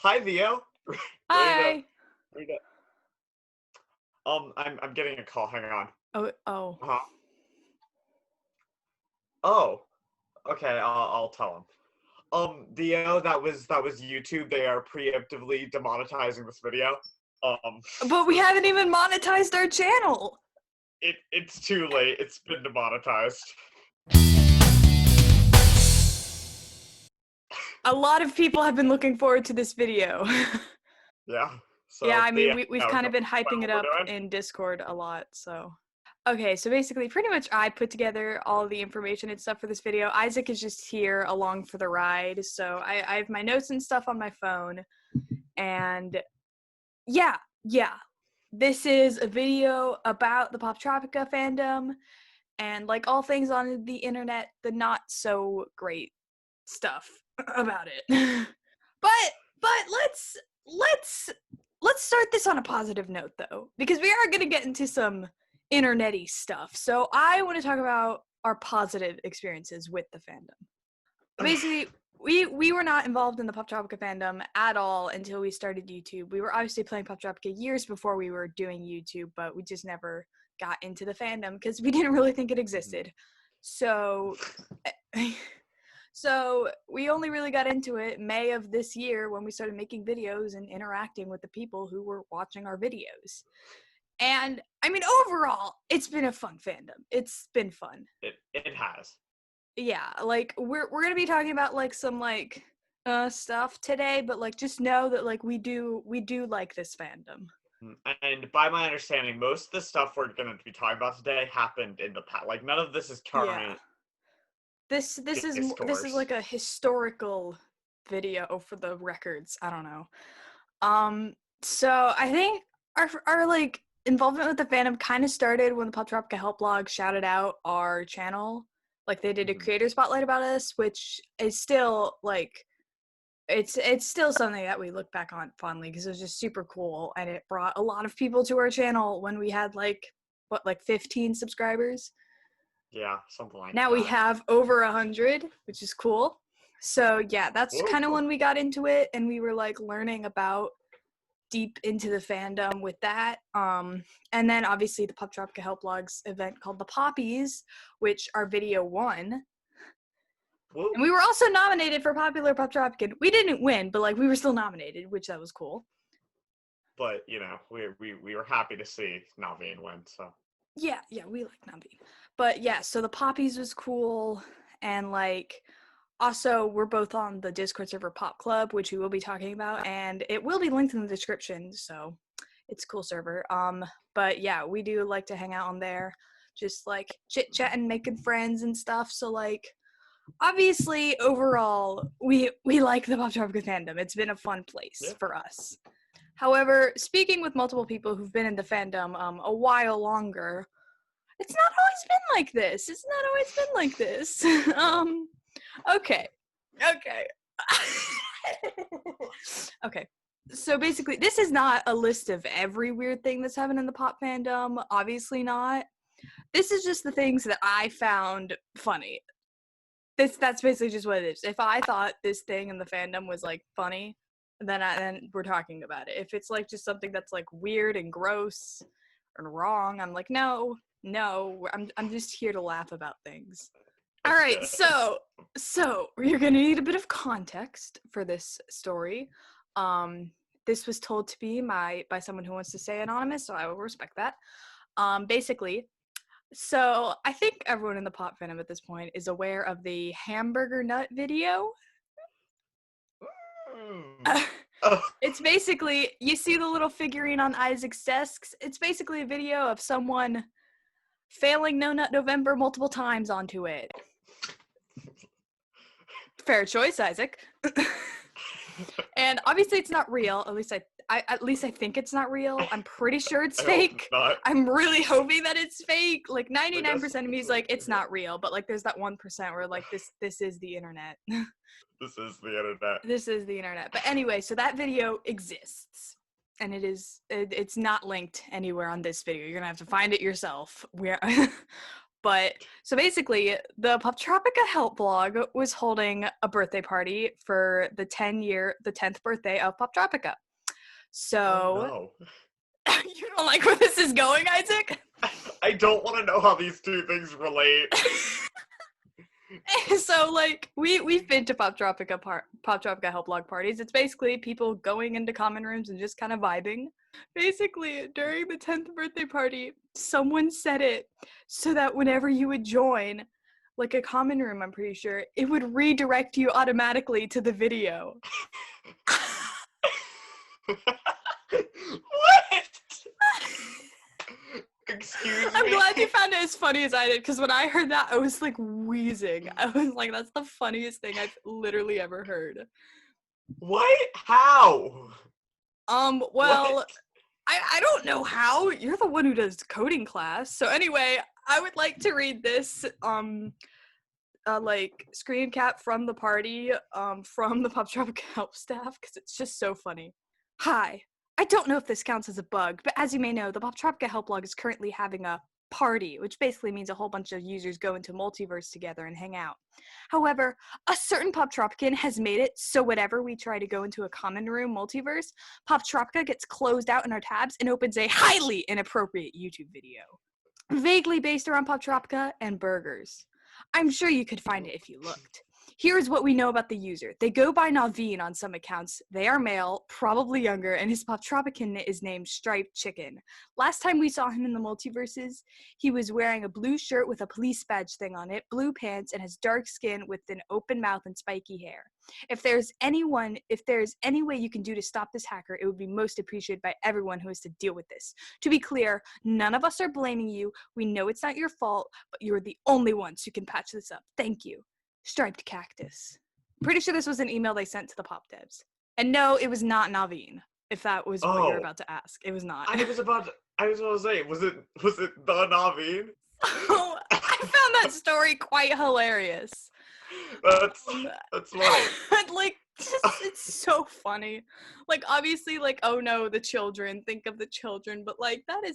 Hi, Theo. Hi. Ready to, I'm getting a call. Hang on. Oh. Uh-huh. Oh, okay. I'll tell him. Theo, that was YouTube. They are preemptively demonetizing this video. But we haven't even monetized our channel. It's too late. It's been demonetized. A lot of people have been looking forward to this video. Yeah. Yeah, So I mean, we've kind of been explain hyping what it we're up doing. in Discord a lot, so. Okay, so basically, pretty much I put together all the information and stuff for this video. Isaac is just here along for the ride, so I have my notes and stuff on my phone. And yeah. This is a video about the Poptropica fandom and like all things on the internet, the not so great stuff about it. but let's start this on a positive note though, because we are going to get into some internet-y stuff. So I want to talk about our positive experiences with the fandom. Basically, we were not involved in the Poptropica fandom at all until we started YouTube. We were obviously playing Poptropica years before we were doing YouTube, but we just never got into the fandom because we didn't really think it existed. So so we only really got into it May of this year when we started making videos and interacting with the people who were watching our videos. And I mean, overall, it's been a fun fandom. It's been fun. It has. Yeah, like we're gonna be talking about like some like stuff today, but like just know that like we do like this fandom. And by my understanding, most of the stuff we're going to be talking about today happened in the past. Like, none of this is Yeah. current This is discourse. like a historical video for the records. I don't know. So I think our like involvement with the fandom kind of started when the Poptropica Help blog shouted out our channel. Like they did a creator spotlight about us, which is still like it's still something that we look back on fondly because it was just super cool and it brought a lot of people to our channel when we had like 15 subscribers. Yeah, something like Now that. we have over 100, which is cool. So yeah, that's kind of when we got into it and we were like learning about deep into the fandom with that. And then obviously the Poptropica Help Blogs event called the Poppies, which our video won. Woo. And we were also nominated for Popular Poptropican. We didn't win, but like we were still nominated, which that was cool. But you know, we were happy to see Naveen win. So yeah, we like Navi. But yeah, so the Poppies was cool, and like also we're both on the Discord server Pop Club, which we will be talking about, and it will be linked in the description. So it's a cool server. But yeah, we do like to hang out on there, just like chit chatting, making friends and stuff. So like. Obviously, overall, we like the Poptropica fandom. It's been a fun place for us. However, speaking with multiple people who've been in the fandom a while longer, it's not always been like this. Okay. Okay. So basically, this is not a list of every weird thing that's happened in the pop fandom. Obviously not. This is just the things that I found funny. That's basically just what it is. If I thought this thing in the fandom was like funny, then we're talking about it. If it's like just something that's like weird and gross and wrong, I'm like, no, I'm just here to laugh about things. All right, so you're gonna need a bit of context for this story. This was told to me by someone who wants to stay anonymous, so I will respect that. Basically. So I think everyone in the pop fandom at this point is aware of the hamburger nut video. It's basically, you see the little figurine on Isaac's desk. It's basically a video of someone failing No Nut November multiple times onto it. Fair choice, Isaac. And obviously it's not real. At least I think it's not real. I'm pretty sure it's fake. I'm really hoping that it's fake. Like 99% of me is like it's not real, but like there's that 1% where like this is the internet. This is the internet. This is the internet. But anyway, so that video exists. And it's not linked anywhere on this video. You're gonna have to find it yourself. But so basically, the Poptropica Help blog was holding a birthday party for the 10th birthday of Poptropica. So, you don't like where this is going, Isaac? I don't want to know how these two things relate. So, like, we've been to Poptropica Help blog parties. It's basically people going into common rooms and just kind of vibing. Basically, during the 10th birthday party, someone set it so that whenever you would join, like a common room, I'm pretty sure, it would redirect you automatically to the video. What? Excuse me? I'm glad you found it as funny as I did, because when I heard that, I was like wheezing. I was like, that's the funniest thing I've literally ever heard. What? How? Well, What? I don't know how. You're the one who does coding class. So anyway, I would like to read this, like, screen cap from the party, from the Poptropica Help staff, because it's just so funny. Hi. I don't know if this counts as a bug, but as you may know, the Poptropica Help blog is currently having a party, which basically means a whole bunch of users go into multiverse together and hang out. However, a certain Poptropican has made it so whenever we try to go into a common room multiverse, Poptropica gets closed out in our tabs and opens a highly inappropriate YouTube video. Vaguely based around Poptropica and burgers. I'm sure you could find it if you looked. Here's what we know about the user. They go by Naveen on some accounts. They are male, probably younger, and his Poptropican is named Striped Chicken. Last time we saw him in the multiverses, he was wearing a blue shirt with a police badge thing on it, blue pants, and has dark skin with an open mouth and spiky hair. If there's any way you can do to stop this hacker, it would be most appreciated by everyone who has to deal with this. To be clear, none of us are blaming you. We know it's not your fault, but you're the only ones who can patch this up. Thank you. Striped Cactus. Pretty sure this was an email they sent to the pop devs. And no, it was not Naveen, if that was what you're about to ask. It was not. I was about to say, was it the Naveen? Oh, I found that story quite hilarious. That's funny. Like, it's so funny. Like, obviously, like, oh no, the children, think of the children, but like, that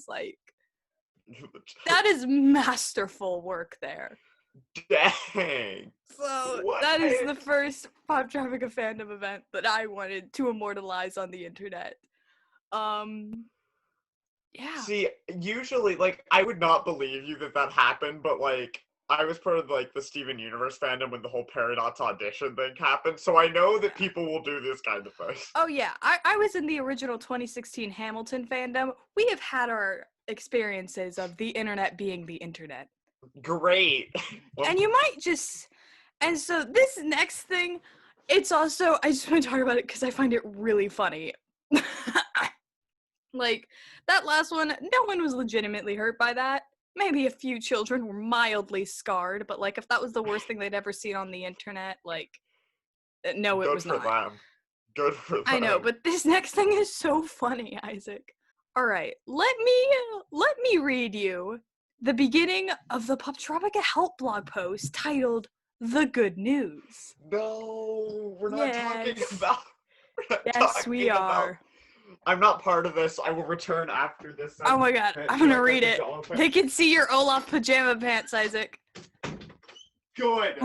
is masterful work there. Dang. So What? that is the first Poptropica Fandom event that I wanted to immortalize on the internet. Yeah. See, usually, like, I would not believe you that happened, but, like, I was part of, like, the Steven Universe fandom when the whole Paradox audition thing happened, so I know that people will do this kind of thing. Oh, yeah. I was in the original 2016 Hamilton fandom. We have had our experiences of the internet being the internet. Great. And you might just... And so this next thing, it's also... I just want to talk about it because I find it really funny. Like, that last one, no one was legitimately hurt by that. Maybe a few children were mildly scarred, but, like, if that was the worst thing they'd ever seen on the internet, like, no, it was not. Good for them. I know, but this next thing is so funny, Isaac. All right, let me read you the beginning of the Poptropica Help blog post titled "The Good News." No, we're not talking about. Yes, we are. I'm not part of this. I will return after this. Oh my god, I'm gonna read it. They can see your Olaf pajama pants, Isaac. Good.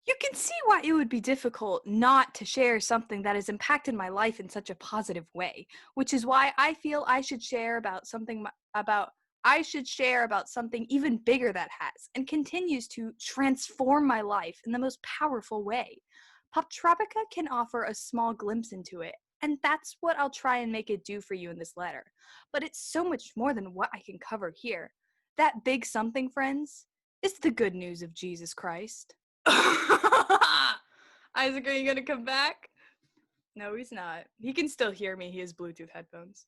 You can see why it would be difficult not to share something that has impacted my life in such a positive way, which is why I feel I should share about something even bigger that has and continues to transform my life in the most powerful way. Poptropica can offer a small glimpse into it, and that's what I'll try and make it do for you in this letter. But it's so much more than what I can cover here. That big something, friends, is the good news of Jesus Christ. Isaac, are you gonna come back? No, he's not. He can still hear me. He has Bluetooth headphones.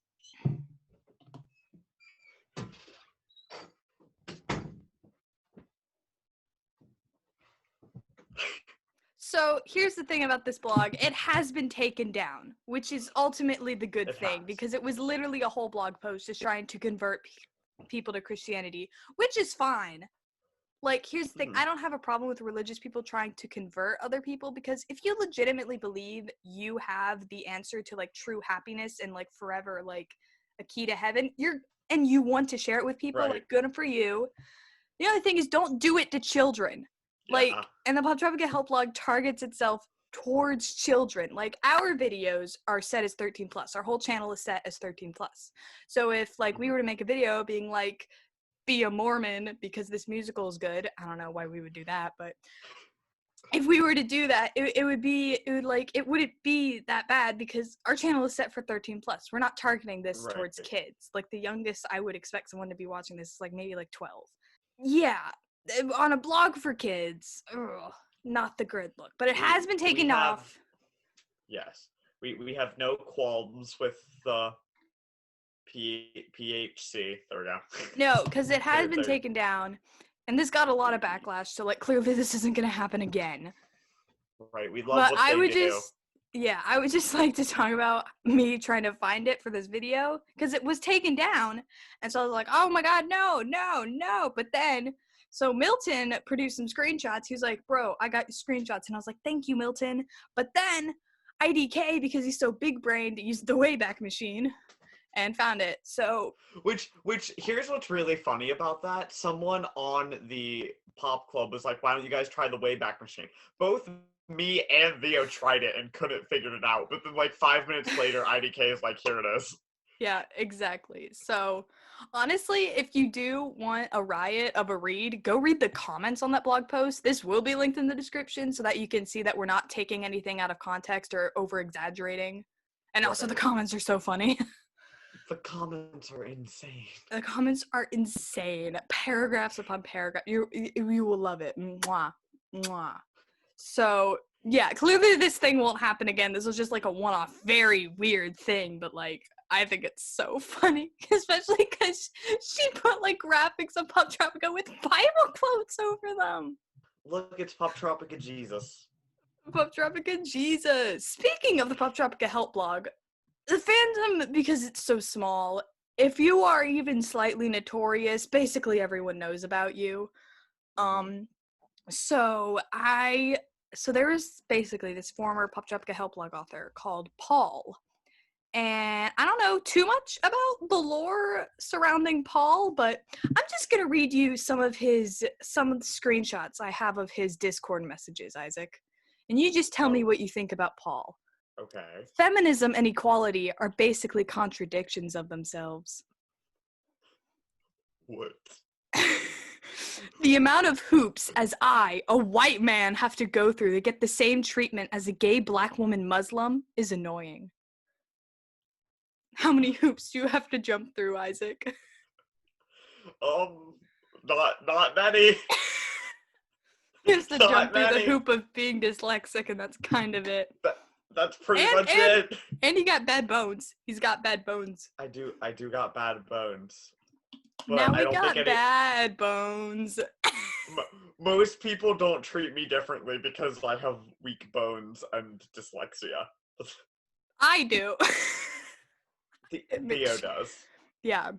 So here's the thing about this blog. It has been taken down, which is ultimately the good thing, because it was literally a whole blog post just trying to convert people to Christianity, which is fine. Like, here's the thing. I don't have a problem with religious people trying to convert other people, because if you legitimately believe you have the answer to, like, true happiness and, like, forever, like, a key to heaven, and you want to share it with people, Right. like, good for you. The other thing is, don't do it to children. Like, Yeah. and the Poptropica help blog targets itself towards children. Like, our videos are set as 13 plus. Our whole channel is set as 13 plus. So if, like, we were to make a video being like, be a Mormon because this musical is good, I don't know why we would do that, but if we were to do that, it wouldn't be that bad because our channel is set for 13 plus. We're not targeting this Right. towards kids. Like, the youngest I would expect someone to be watching this is like maybe like 12. Yeah, on a blog for kids, not the good look, but it has been taken off. Yes, we have no qualms with the PHC. There we go. No, because it has been taken down, and this got a lot of backlash. So, like, clearly this isn't gonna happen again. Right, we love what they do. I would just like to talk about me trying to find it for this video because it was taken down, and so I was like, oh my god, no. But then, so Milton produced some screenshots. He was like, bro, I got your screenshots, and I was like, thank you, Milton. But then IDK, because he's so big brained, used the Wayback Machine and found it. So which here's what's really funny about that. Someone on the Pop Club was like, why don't you guys try the Wayback Machine? Both me and Theo tried it and couldn't figure it out. But then like 5 minutes later, IDK is like, here it is. Yeah, exactly. So honestly, if you do want a riot of a read, go read the comments on that blog post. This will be linked in the description so that you can see that we're not taking anything out of context or over exaggerating. And also the comments are so funny. The comments are insane. The comments are insane. Paragraphs upon paragraph. You will love it. Mwah. Mwah. So, yeah, clearly this thing won't happen again. This was just like a one-off, very weird thing, but like, I think it's so funny, especially because she put like graphics of Poptropica with Bible quotes over them. Look, it's Poptropica Jesus. Poptropica Jesus. Speaking of the Poptropica help blog, the fandom, because it's so small, if you are even slightly notorious, basically everyone knows about you. So there was basically this former Poptropica help blog author called Paul. And I don't know too much about the lore surrounding Paul, but I'm just going to read you some of the screenshots I have of his Discord messages, Isaac. And you just tell me what you think about Paul. Okay. Feminism and equality are basically contradictions of themselves. What? The amount of hoops as I, a white man, have to go through to get the same treatment as a gay black woman Muslim is annoying. How many hoops do you have to jump through, Isaac? Not many. He has to jump through the hoop of being dyslexic, and that's kind of it. That's pretty much it. And he got bad bones. He's got bad bones. I do got bad bones. But now we got bad bones. Most people don't treat me differently because I have weak bones and dyslexia. I do. Theo does. Yeah.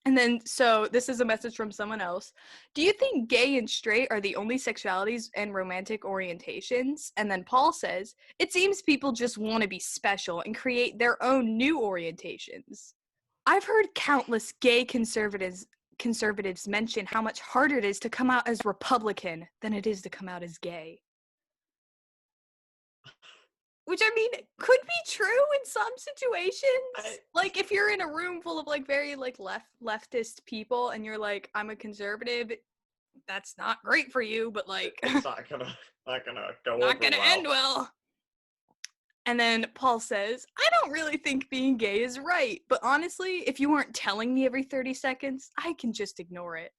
And then, so this is a message from someone else. Do you think gay and straight are the only sexualities and romantic orientations? And then Paul says, it seems people just want to be special and create their own new orientations. I've heard countless gay conservatives mention how much harder it is to come out as Republican than it is to come out as gay. Which, I mean, could be true in some situations. Like, if you're in a room full of, like, very, like, leftist people and you're like, I'm a conservative, that's not great for you, but, like... It's not gonna go over not gonna end well. And then Paul says, I don't really think being gay is right, but honestly, if you weren't telling me every 30 seconds, I can just ignore it.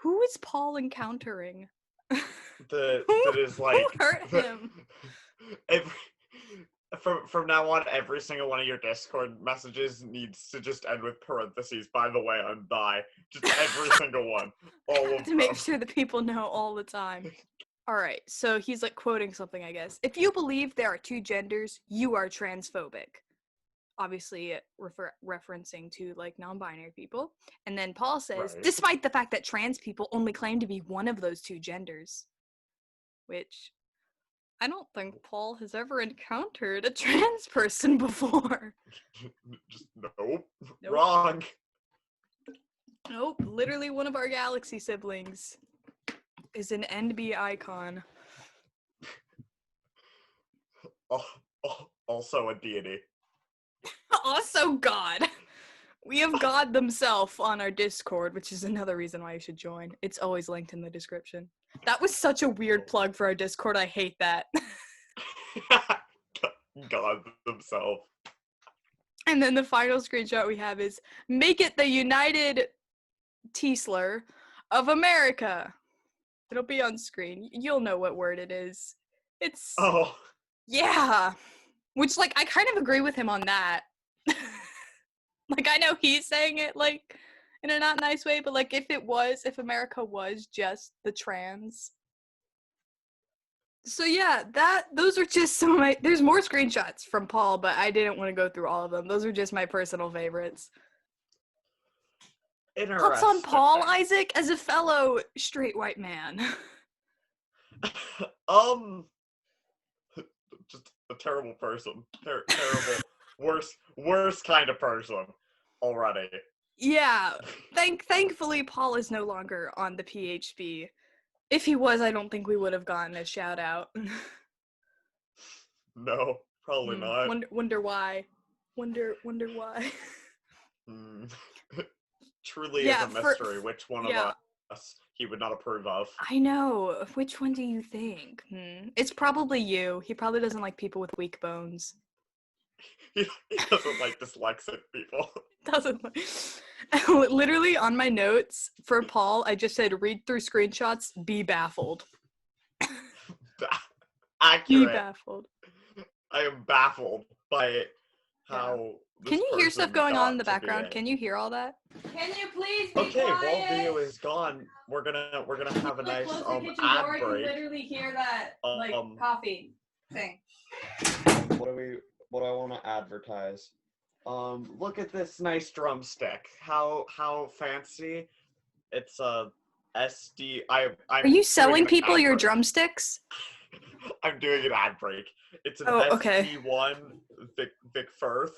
Who is Paul encountering? That is like who hurt him? From now on, every single one of your Discord messages needs to just end with parentheses. By the way, I'm bi. Just every single one, all of them. To make sure that people know all the time. All right, so he's like quoting something, I guess. If you believe there are two genders, you are transphobic. Obviously referencing to like non-binary people. And then Paul says, right, despite the fact that trans people only claim to be one of those two genders. Which, I don't think Paul has ever encountered a trans person before. Just nope. Nope. Wrong. Nope, literally one of our galaxy siblings is an NB icon. Also a deity. Also God. We have God themselves on our Discord, which is another reason why you should join. It's always linked in the description. That was such a weird plug for our Discord. I hate that. God themselves. And then the final screenshot we have is, make it the United Teesler of America. It'll be on screen. You'll know what word it is. It's... Oh. Yeah. Which, like, I kind of agree with him on that. Like, I know he's saying it, like, in a not nice way, but, like, if America was just the trans. So, yeah, those are just some of my, there's more screenshots from Paul, but I didn't want to go through all of them. Those are just my personal favorites. Thoughts on Paul, Isaac, as a fellow straight white man? Just a terrible person. Terrible. Worst kind of person already. Yeah. Thankfully, Paul is no longer on the PHB. If he was, I don't think we would have gotten a shout out. No, probably not. Wonder why. Wonder why. Truly is a mystery which one of us he would not approve of. I know. Which one do you think? It's probably you. He probably doesn't like people with weak bones. He doesn't like dyslexic people. Doesn't like... Literally on my notes for Paul, I just said, read through screenshots, be baffled. Accurate. Be baffled. I am baffled by how... Can you hear stuff going on in the background? Can you hear all that? Can you please be okay, quiet? while Theo is gone, we're gonna have a nice ad break. You can literally hear that coffee thing. What do I want to advertise? Look at this nice drumstick. How fancy! It's a SD. Are you selling people your drumsticks? I'm doing an ad break. It's an SD1 Vic Firth.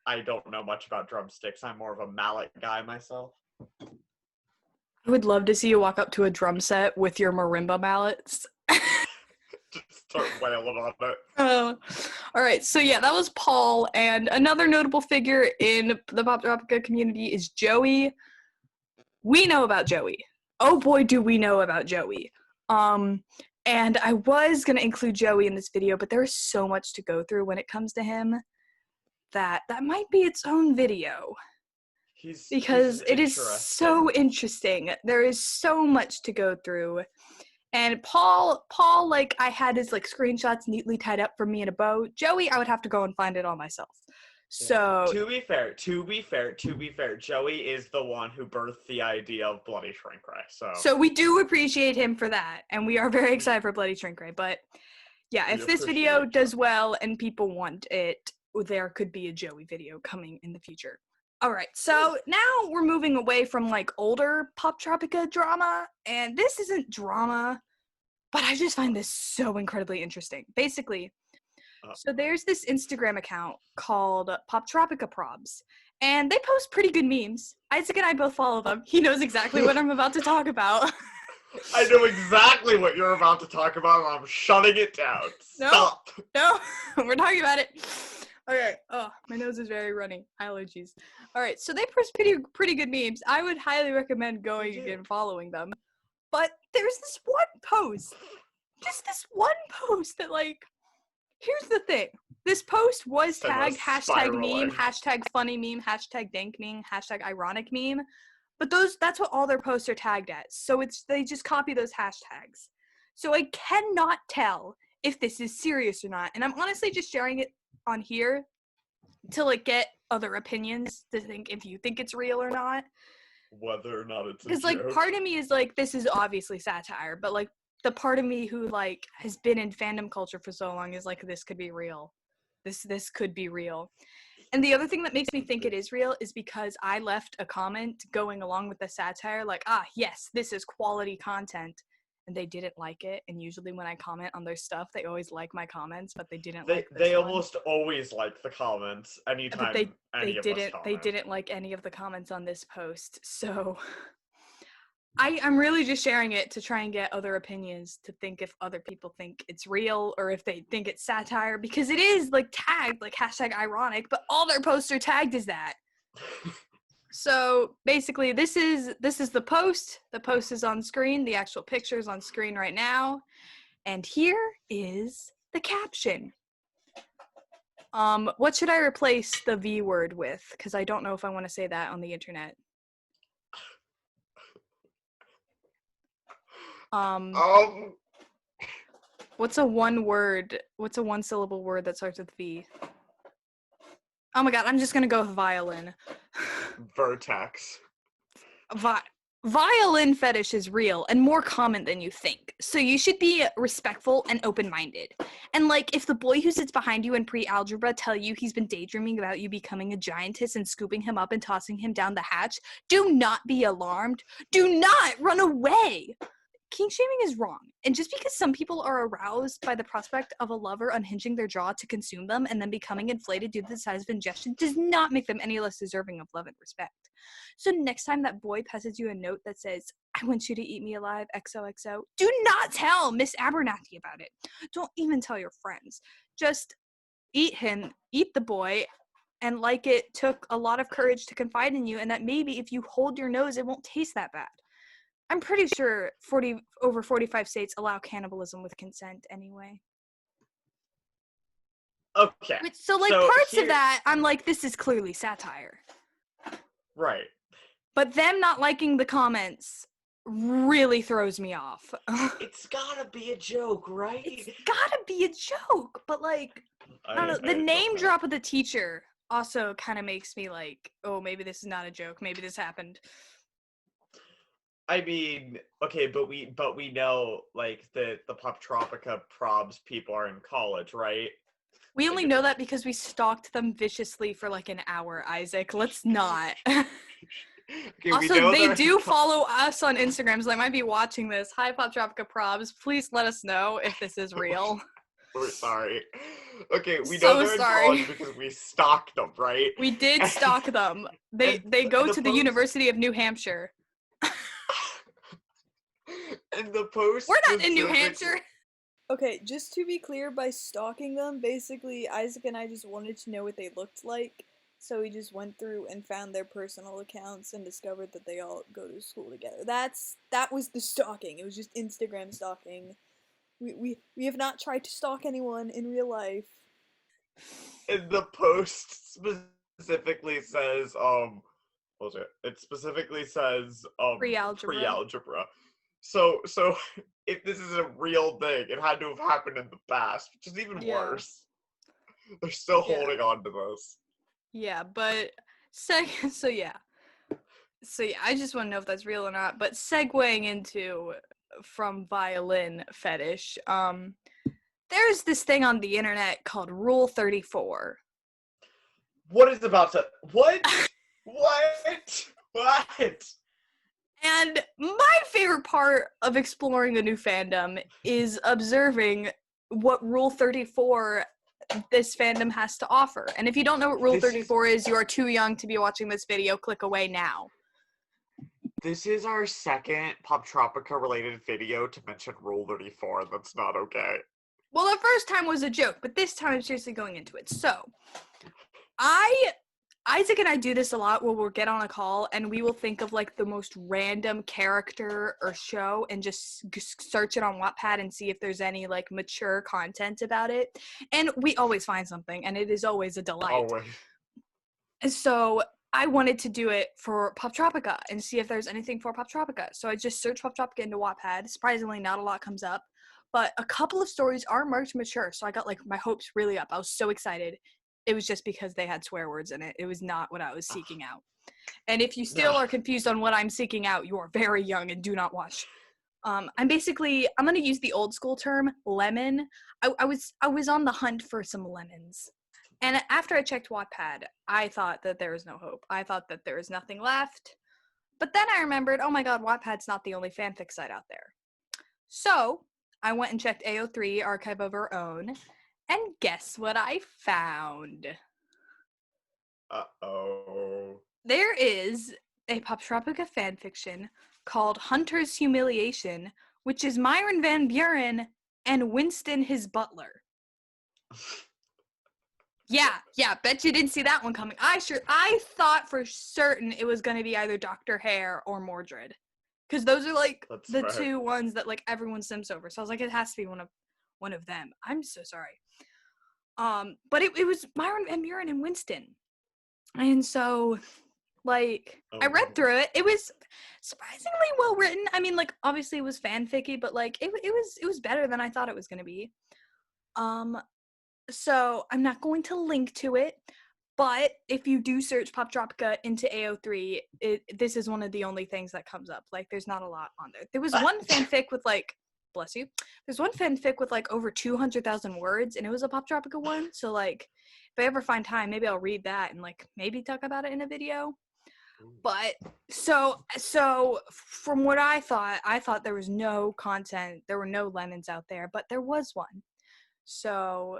I don't know much about drumsticks. I'm more of a mallet guy myself. I would love to see you walk up to a drum set with your marimba mallets. Just start wailing on it. Oh, all right. So yeah, that was Paul, and another notable figure in the Poptropica community is Joey. We know about Joey. Oh boy, do we know about Joey. And I was gonna include Joey in this video, but there's so much to go through when it comes to him that might be its own video. Because it is so interesting. There is so much to go through. And Paul, like, I had his, like, screenshots neatly tied up for me in a bow. Joey, I would have to go and find it all myself. So... To be fair, Joey is the one who birthed the idea of Bloody Shrink Ray, So we do appreciate him for that, and we are very excited for Bloody Shrink Ray, but, yeah, if this video does well and people want it, there could be a Joey video coming in the future. Alright, so now we're moving away from, like, older Poptropica drama, and this isn't drama, but I just find this so incredibly interesting. Basically, so there's this Instagram account called Poptropicaprobs, and they post pretty good memes. Isaac and I both follow them. He knows exactly what I'm about to talk about. I know exactly what you're about to talk about, and I'm shutting it down. Stop! No, we're talking about it. Okay. Oh, my nose is very runny. Allergies. All right. So they post pretty good memes. I would highly recommend going and following them. But there's this one post. Just this one post that, like, here's the thing. This post was tagged #meme, #funny meme, #dank meme, #ironic meme. But that's what all their posts are tagged as. So they just copy those hashtags. So I cannot tell if this is serious or not. And I'm honestly just sharing it on here to, like, get other opinions to think if you think it's real or not. Whether or not it's because, like, part of me is like, this is obviously satire, but, like, the part of me who, like, has been in fandom culture for so long is like, this could be real. This could be real. And the other thing that makes me think it is real is because I left a comment going along with the satire, like, yes, this is quality content. and they didn't like it. And usually when I comment on their stuff, they always like my comments, but they didn't They like this they one. almost always like the comments But anytime they any of us comment. didn't like any of the comments on this post. So I'm really just sharing it to try and get other opinions, to think if other people think it's real or if they think it's satire, because it is like tagged like #ironic, but all their posts are tagged as that. So basically this is the post. The post is on screen. The actual picture is on screen right now. And here is the caption. What should I replace the V word with? Because I don't know if I want to say that on the internet. What's a one syllable word that starts with V? Oh my god, I'm just gonna go with violin. Vertex. Violin fetish is real and more common than you think. So you should be respectful and open-minded. And like, if the boy who sits behind you in pre-algebra tell you he's been daydreaming about you becoming a giantess and scooping him up and tossing him down the hatch, do not be alarmed. Do not run away. Kink shaming is wrong, and just because some people are aroused by the prospect of a lover unhinging their jaw to consume them and then becoming inflated due to the size of ingestion does not make them any less deserving of love and respect. So next time that boy passes you a note that says, "I want you to eat me alive, XOXO," do not tell Miss Abernathy about it. Don't even tell your friends. Just eat the boy, and like it took a lot of courage to confide in you, and that maybe if you hold your nose, it won't taste that bad. I'm pretty sure over 45 states allow cannibalism with consent anyway. Okay. So parts of that, I'm like, this is clearly satire. Right. But them not liking the comments really throws me off. It's gotta be a joke, right? It's gotta be a joke, but like, I don't know, the name drop of the teacher also kind of makes me like, oh, maybe this is not a joke. Maybe this happened. I mean, okay, but we know like the Poptropicaprobs people are in college, right? We only know that because we stalked them viciously for like an hour, Isaac. Let's not. Okay, also, they do follow us on Instagram, so they might be watching this. Hi, Poptropicaprobs. Please let us know if this is real. We're sorry. Okay, we know they're in college because we stalked them, right? We did stalk them. They go to the University of New Hampshire. And the post. We're not in New Hampshire. Okay, just to be clear, by stalking them, basically Isaac and I just wanted to know what they looked like, so we just went through and found their personal accounts and discovered that they all go to school together. That was the stalking. It was just Instagram stalking. We have not tried to stalk anyone in real life. And the post specifically says, what was it? It specifically says, pre-algebra. So if this is a real thing, it had to have happened in the past, which is even worse. They're still holding on to this. Yeah, but so yeah, I just want to know if that's real or not. But segueing into from violin fetish, there's this thing on the internet called Rule 34. What is about to what? And my favorite part of exploring a new fandom is observing what Rule 34 this fandom has to offer. And if you don't know what Rule 34 is, you are too young to be watching this video. Click away now. This is our second Poptropica related video to mention Rule 34, and that's not okay. Well, the first time was a joke, but this time I'm seriously going into it. So, Isaac and I do this a lot where we'll get on a call and we will think of like the most random character or show and just search it on Wattpad and see if there's any like mature content about it. And we always find something, and it is always a delight. Always. And so I wanted to do it for Poptropica and see if there's anything for Poptropica. So I just searched Poptropica into Wattpad. Surprisingly, not a lot comes up, but a couple of stories are marked mature. So I got like my hopes really up. I was so excited. It was just because they had swear words in it. It was not what I was seeking out. And if you still are confused on what I'm seeking out, you are very young and do not watch. I'm going to use the old school term, lemon. I was on the hunt for some lemons. And after I checked Wattpad, I thought that there was no hope. I thought that there was nothing left. But then I remembered, oh my god, Wattpad's not the only fanfic site out there. So I went and checked AO3, Archive of Our Own, and guess what I found? Uh-oh. There is a Poptropica fanfiction called Hunter's Humiliation, which is Myron Van Buren and Winston his butler. Yeah, bet you didn't see that one coming. I thought for certain it was going to be either Dr. Hare or Mordred. Because those are, like, That's the fair. two ones that, like, everyone sims over. So I was like, it has to be one of them. I'm so sorry. But it was Myron Van Buren and Winston. And so, like, I read through it. It was surprisingly well written. I mean, like, obviously it was fanficky, but, like, it was better than I thought it was going to be. So I'm not going to link to it, but if you do search Poptropica into AO3, this is one of the only things that comes up. Like, there's not a lot on there. There was one fanfic with, like, bless you. There's one fanfic with, like, over 200,000 words, and it was a Poptropica one. So, like, if I ever find time, maybe I'll read that and, like, maybe talk about it in a video. But so from what I thought there was no content. There were no lemons out there, but there was one. So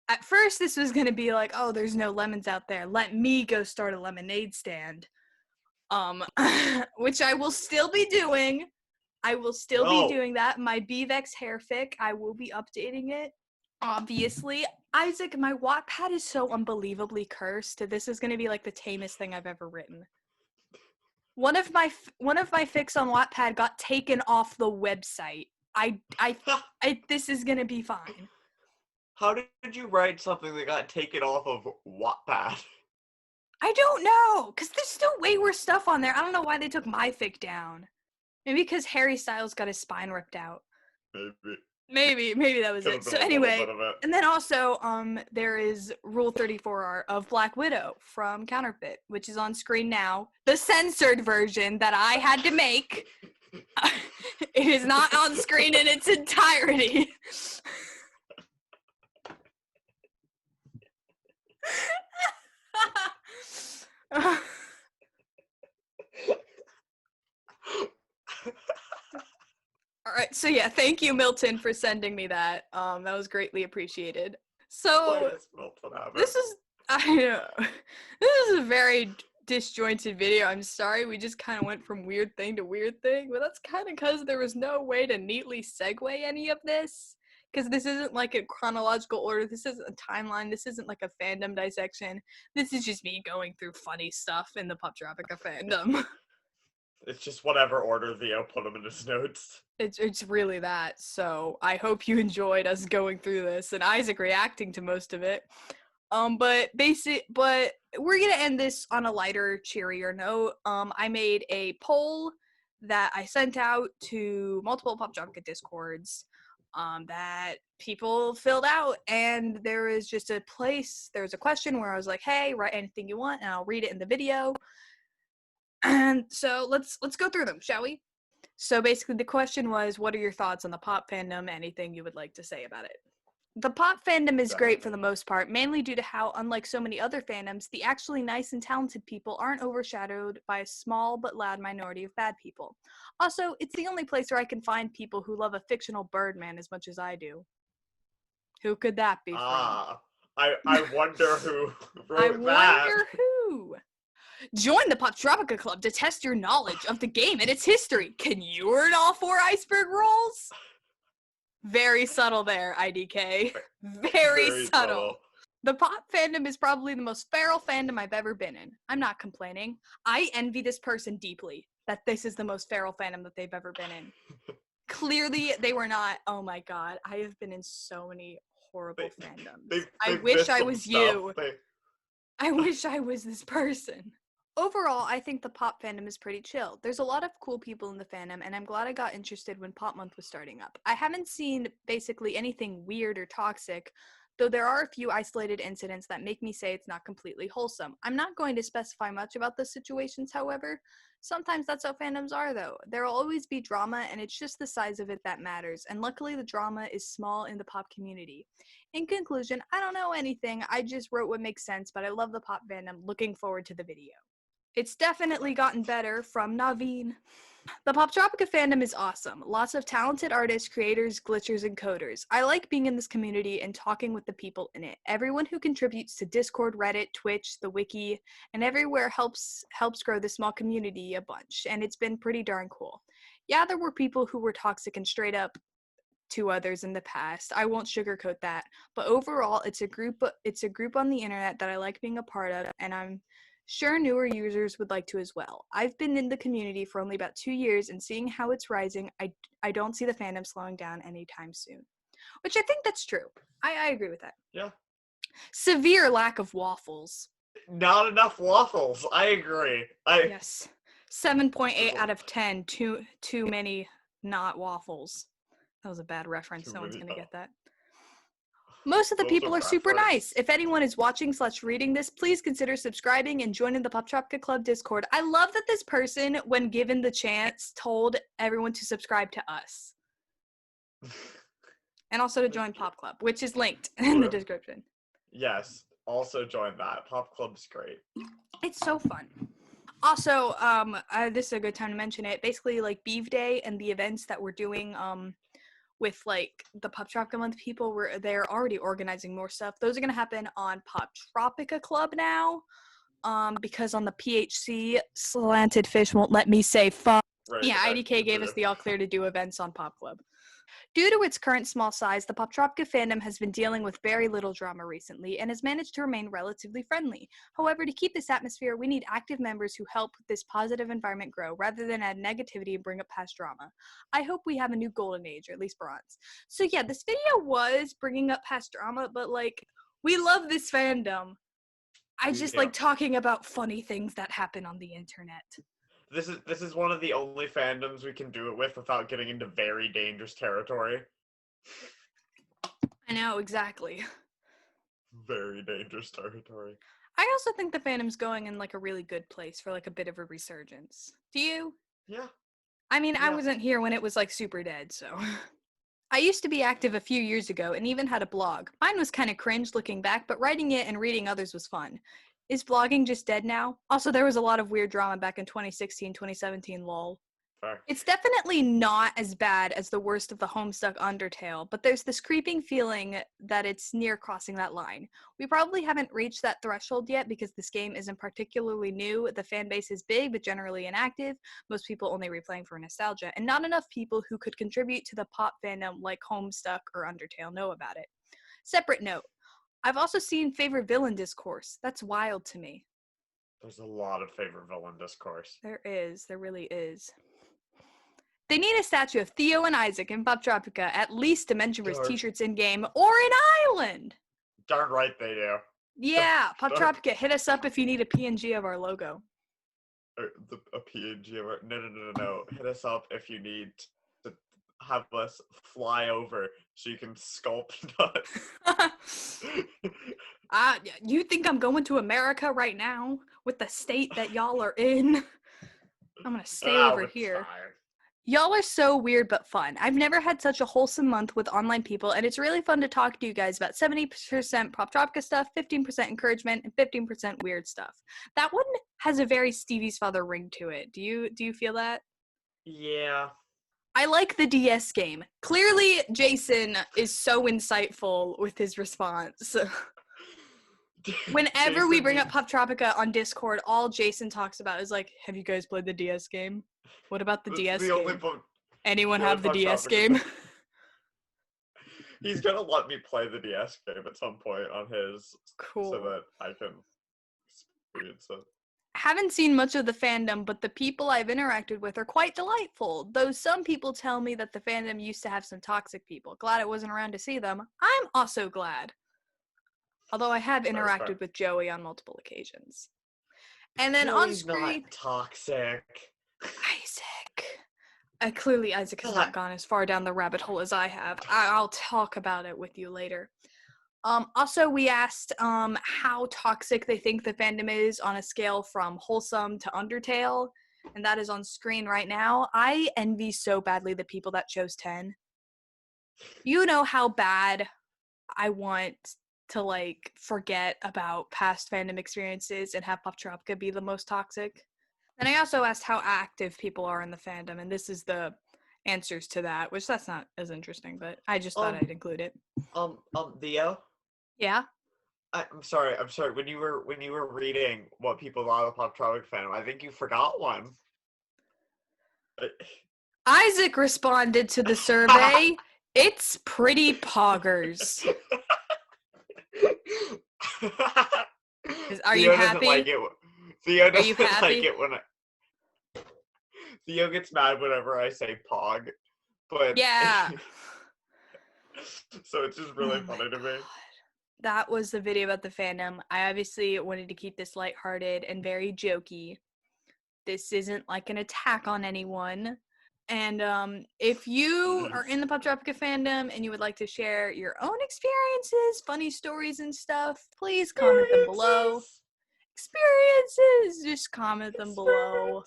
at first, this was going to be like, oh, there's no lemons out there. Let me go start a lemonade stand. Which I will still be doing. I will still be doing that. My BVEX hairfic, I will be updating it. Obviously. Isaac, my Wattpad is so unbelievably cursed. This is going to be like the tamest thing I've ever written. One of my fics on Wattpad got taken off the website. This is going to be fine. How did you write something that got taken off of Wattpad? I don't know, because there's still way worse stuff on there. I don't know why they took my fic down. Maybe because Harry Styles got his spine ripped out. Maybe that was it. So anyway, and then also, there is Rule 34 of Black Widow from Counterfeit, which is on screen now. The censored version that I had to make. It is not on screen in its entirety. All right, so yeah, thank you, Milton, for sending me that. That was greatly appreciated. So this is a very disjointed video. I'm sorry, we just kind of went from weird thing to weird thing, but that's kind of because there was no way to neatly segue any of this. Because this isn't like a chronological order. This isn't a timeline. This isn't like a fandom dissection. This is just me going through funny stuff in the Poptropica fandom. It's just whatever order Theo put them in his notes. It's really that. So I hope you enjoyed us going through this and Isaac reacting to most of it. But we're gonna end this on a lighter, cheerier note. I made a poll that I sent out to multiple Poptropica Discords. That people filled out, and there is just a question where I was like, hey, write anything you want and I'll read it in the video. And so let's go through them, shall we? So basically the question was, what are your thoughts on the pop fandom? Anything you would like to say about it? The pop fandom is great for the most part, mainly due to how, unlike so many other fandoms, the actually nice and talented people aren't overshadowed by a small but loud minority of bad people. Also, it's the only place where I can find people who love a fictional Birdman as much as I do. Who could that be from? I wonder who wrote that. I wonder who. Join the Poptropica Club to test your knowledge of the game and its history. Can you earn all 4 iceberg rolls? Very subtle there, IDK. Very subtle. The pop fandom is probably the most feral fandom I've ever been in. I'm not complaining. I envy this person deeply that this is the most feral fandom that they've ever been in. Clearly, they were not. Oh my god. I have been in so many horrible fandoms. I wish I was you. I wish I was this person. Overall, I think the pop fandom is pretty chill. There's a lot of cool people in the fandom, and I'm glad I got interested when Pop Month was starting up. I haven't seen basically anything weird or toxic, though there are a few isolated incidents that make me say it's not completely wholesome. I'm not going to specify much about the situations, however. Sometimes that's how fandoms are, though. There will always be drama, and it's just the size of it that matters, and luckily the drama is small in the pop community. In conclusion, I don't know anything, I just wrote what makes sense, but I love the pop fandom. Looking forward to the video. It's definitely gotten better, from Naveen. The Poptropica fandom is awesome. Lots of talented artists, creators, glitchers, and coders. I like being in this community and talking with the people in it. Everyone who contributes to Discord, Reddit, Twitch, the wiki, and everywhere helps grow the small community a bunch, and it's been pretty darn cool. Yeah, there were people who were toxic and straight up to others in the past. I won't sugarcoat that, but overall, it's a group on the internet that I like being a part of, and I'm sure newer users would like to as well. I've been in the community for only about 2 years, and seeing how it's rising, I don't see the fandom slowing down anytime soon. Which I think that's true. I agree with that. Yeah. Severe lack of waffles. Not enough waffles. I agree. Yes. 7.8 out of 10. Too many not waffles. That was a bad reference. No one's going to get that. Most of the people are super nice. If anyone is watching/reading this, please consider subscribing and joining the Poptropica Club Discord. I love that this person, when given the chance, told everyone to subscribe to us. And also to join Pop Club, which is linked in the description. Yes, also join that. Pop Club's great. It's so fun. Also, this is a good time to mention it. Basically, like Beeve Day and the events that we're doing, with like the Poptropica month people, they're already organizing more stuff. Those are gonna happen on Poptropica Club now, because on the PHC, Slanted Fish won't let me say fuck. Right, yeah, IDK gave us the all clear to do events on Pop Club. Due to its current small size, the Poptropica fandom has been dealing with very little drama recently and has managed to remain relatively friendly. However, to keep this atmosphere, we need active members who help this positive environment grow, rather than add negativity and bring up past drama. I hope we have a new golden age, or at least bronze. So yeah, this video was bringing up past drama, but like, we love this fandom. I just like talking about funny things that happen on the internet. This is one of the only fandoms we can do it with without getting into very dangerous territory. I know, exactly. Very dangerous territory. I also think the fandom's going in like a really good place for like a bit of a resurgence. Do you? Yeah. I mean, I wasn't here when it was like super dead, so. I used to be active a few years ago and even had a blog. Mine was kind of cringe looking back, but writing it and reading others was fun. Is vlogging just dead now? Also, there was a lot of weird drama back in 2016, 2017, lol. Fair. It's definitely not as bad as the worst of the Homestuck Undertale, but there's this creeping feeling that it's near crossing that line. We probably haven't reached that threshold yet because this game isn't particularly new, the fan base is big but generally inactive, most people only replaying for nostalgia, and not enough people who could contribute to the pop fandom like Homestuck or Undertale know about it. Separate note. I've also seen favorite villain discourse. That's wild to me. There's a lot of favorite villain discourse. There is. There really is. They need a statue of Theo and Isaac in Poptropica, at least Dimensionverse t-shirts in-game, or an island! Darn right they do. Yeah, Poptropica, hit us up if you need a PNG of our logo. A PNG of our... No. Hit us up if you need to have us fly over so you can sculpt us. You think I'm going to America right now with the state that y'all are in? I'm gonna stay over here. Fine. Y'all are so weird but fun. I've never had such a wholesome month with online people, and it's really fun to talk to you guys about 70% Poptropica stuff, 15% encouragement, and 15% weird stuff. That one has a very Stevie's Father ring to it. Do you feel that? Yeah. I like the DS game. Clearly, Jason is so insightful with his response. Whenever we bring up Poptropica on Discord, all Jason talks about is like, have you guys played the DS game? What about the DS game? Anyone have the DS game? He's gonna let me play the DS game at some point on his, cool, so that I can experience it. Haven't seen much of the fandom, but the people I've interacted with are quite delightful, though some people tell me that the fandom used to have some toxic people. Glad I wasn't around to see them. I'm also glad. Although I have interacted with Joey on multiple occasions. And then Joey's on screen... not toxic. Isaac. Clearly Isaac has not gone as far down the rabbit hole as I have. I'll talk about it with you later. Also, we asked how toxic they think the fandom is on a scale from wholesome to Undertale, and that is on screen right now. I envy so badly the people that chose 10. You know how bad I want to, like, forget about past fandom experiences and have Poptropica be the most toxic? And I also asked how active people are in the fandom, and this is the answers to that, which that's not as interesting, but I just thought I'd include it. Theo? Yeah? I'm sorry. When you were reading what people thought of the Poptropica fandom, I think you forgot one. Isaac responded to the survey. It's pretty poggers. Are you happy? Theo doesn't like it when Theo gets mad whenever I say pog, but yeah. So it's just really funny to me. That was the video about the fandom. I obviously wanted to keep this lighthearted and very jokey. This isn't like an attack on anyone. And if you are in the Poptropica fandom and you would like to share your own experiences, funny stories and stuff, please comment them below. Experiences! Just comment them below.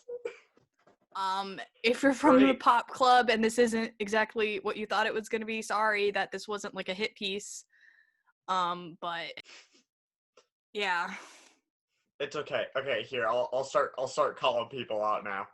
If you're from the Pop Club and this isn't exactly what you thought it was going to be, sorry that this wasn't like a hit piece. But yeah. It's okay. Okay, here, I'll start calling people out now.